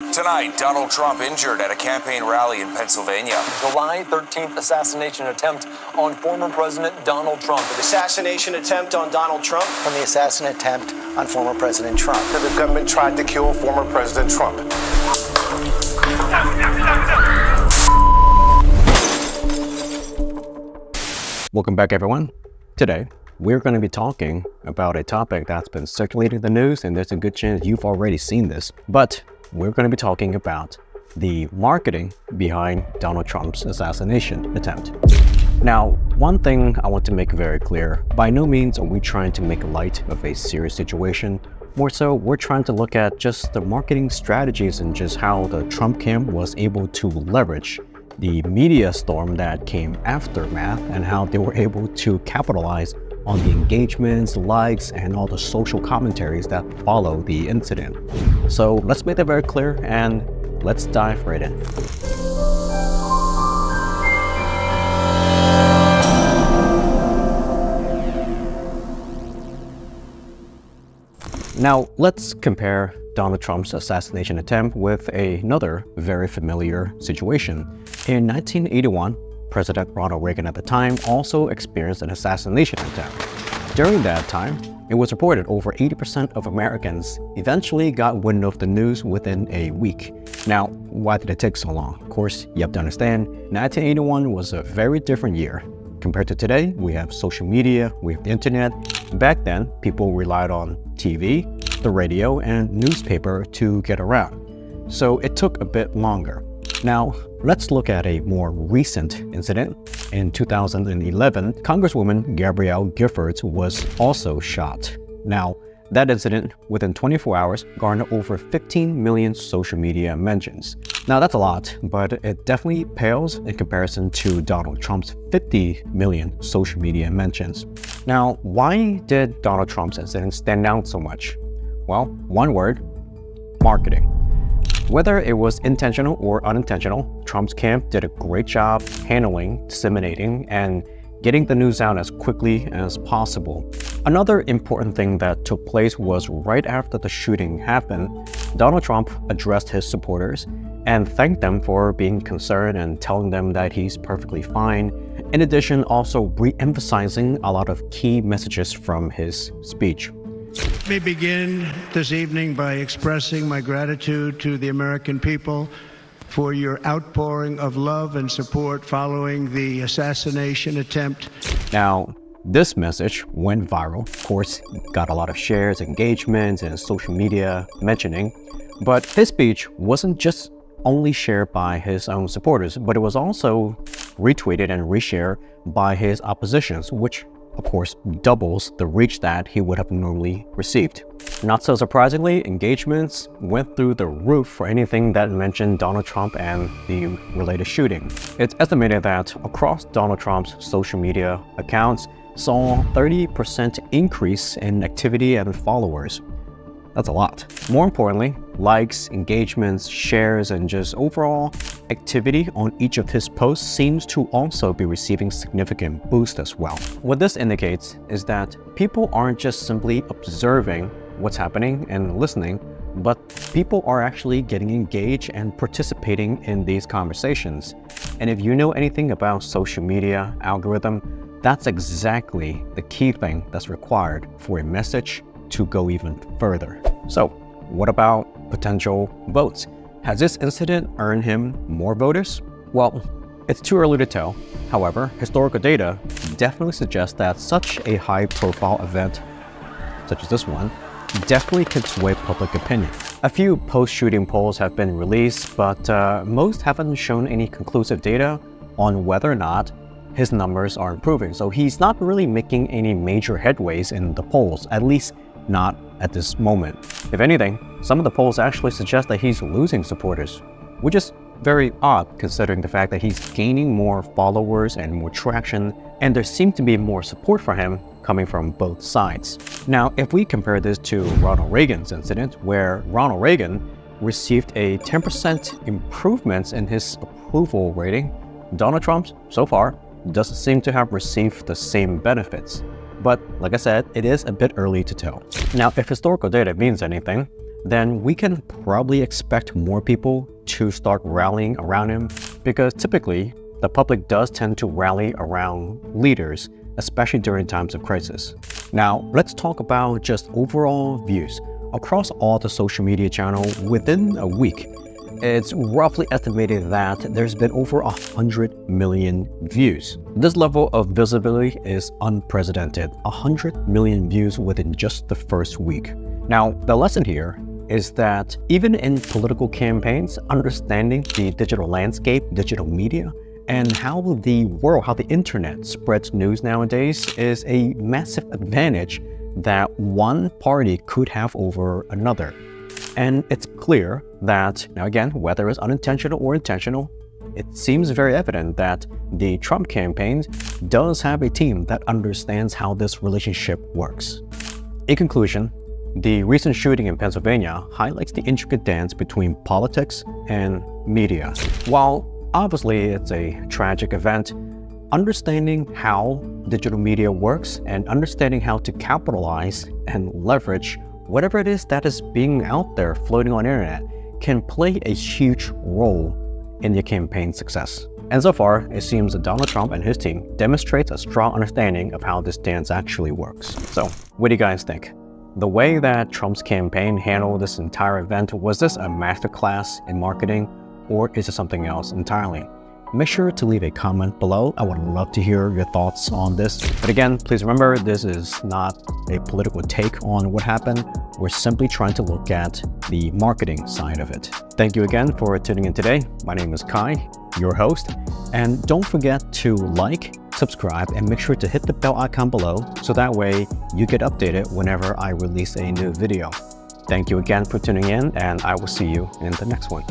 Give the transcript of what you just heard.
Tonight, Donald Trump injured at a campaign rally in Pennsylvania. July 13th assassination attempt on former President Donald Trump. The assassination attempt on Donald Trump. From the assassination attempt on former President Trump. The government tried to kill former President Trump. Welcome back, everyone. Today, we're going to be talking about a topic that's been circulating in the news, and there's a good chance you've already seen this. But we're going to be talking about the marketing behind Donald Trump's assassination attempt. Now, one thing I want to make very clear, by no means are we trying to make light of a serious situation. More so, we're trying to look at just the marketing strategies and just how the Trump camp was able to leverage the media storm that came aftermath and how they were able to capitalize on the engagements, likes, and all the social commentaries that follow the incident. So let's make that very clear and let's dive right in. Now, let's compare Donald Trump's assassination attempt with another very familiar situation. In 1981, President Ronald Reagan at the time also experienced an assassination attempt. During that time, it was reported over 80% of Americans eventually got wind of the news within a week. Now, why did it take so long? Of course, you have to understand, 1981 was a very different year. Compared to today, we have social media, we have the internet. Back then, people relied on TV, the radio, and newspaper to get around. So it took a bit longer. Now, let's look at a more recent incident. In 2011, Congresswoman Gabrielle Giffords was also shot. Now, that incident, within 24 hours, garnered over 15 million social media mentions. Now, that's a lot, but it definitely pales in comparison to Donald Trump's 50 million social media mentions. Now, why did Donald Trump's incident stand out so much? Well, one word: marketing. Whether it was intentional or unintentional, Trump's camp did a great job handling, disseminating, and getting the news out as quickly as possible. Another important thing that took place was right after the shooting happened, Donald Trump addressed his supporters and thanked them for being concerned and telling them that he's perfectly fine. In addition, also re-emphasizing a lot of key messages from his speech. Let me begin this evening by expressing my gratitude to the American people for your outpouring of love and support following the assassination attempt. Now, this message went viral. Of course, got a lot of shares, engagements, and social media mentioning. But his speech wasn't just only shared by his own supporters, but it was also retweeted and reshared by his oppositions, which of course doubles the reach that he would have normally received. Not so surprisingly, engagements went through the roof for anything that mentioned Donald Trump and the related shooting. It's estimated that across Donald Trump's social media accounts saw 30% increase in activity and followers. That's a lot. More importantly, likes, engagements, shares, and just overall activity on each of his posts seems to also be receiving significant boost as well. What this indicates is that people aren't just simply observing what's happening and listening, but people are actually getting engaged and participating in these conversations. And if you know anything about social media algorithm, that's exactly the key thing that's required for a message to go even further. So, what about potential votes? Has this incident earned him more voters? Well, it's too early to tell. However, historical data definitely suggests that such a high-profile event, such as this one, definitely can sway public opinion. A few post-shooting polls have been released, but most haven't shown any conclusive data on whether or not his numbers are improving. So he's not really making any major headways in the polls, at least not at this moment. If anything, some of the polls actually suggest that he's losing supporters, which is very odd considering the fact that he's gaining more followers and more traction, and there seems to be more support for him coming from both sides. Now, if we compare this to Ronald Reagan's incident, where Ronald Reagan received a 10% improvement in his approval rating, Donald Trump, so far, doesn't seem to have received the same benefits. But like I said, it is a bit early to tell. Now, if historical data means anything, then we can probably expect more people to start rallying around him, because typically the public does tend to rally around leaders, especially during times of crisis. Now, let's talk about just overall views. Across all the social media channels within a week, it's roughly estimated that there's been over 100 million views. This level of visibility is unprecedented. 100 million views within just the first week. Now, the lesson here is that even in political campaigns, understanding the digital landscape, digital media, and how the world, how the internet spreads news nowadays is a massive advantage that one party could have over another. And it's clear that, now again, whether it's unintentional or intentional, it seems very evident that the Trump campaign does have a team that understands how this relationship works. In conclusion, the recent shooting in Pennsylvania highlights the intricate dance between politics and media. While obviously it's a tragic event, understanding how digital media works and understanding how to capitalize and leverage whatever it is that is being out there floating on the internet can play a huge role in your campaign success. And so far, it seems that Donald Trump and his team demonstrates a strong understanding of how this dance actually works. So, what do you guys think? The way that Trump's campaign handled this entire event, was this a masterclass in marketing, or is it something else entirely? Make sure to leave a comment below. I would love to hear your thoughts on this. But again, please remember, this is not a political take on what happened. We're simply trying to look at the marketing side of it. Thank you again for tuning in today. My name is Kai, your host. And don't forget to like, subscribe, and make sure to hit the bell icon below so that way you get updated whenever I release a new video. Thank you again for tuning in, and I will see you in the next one.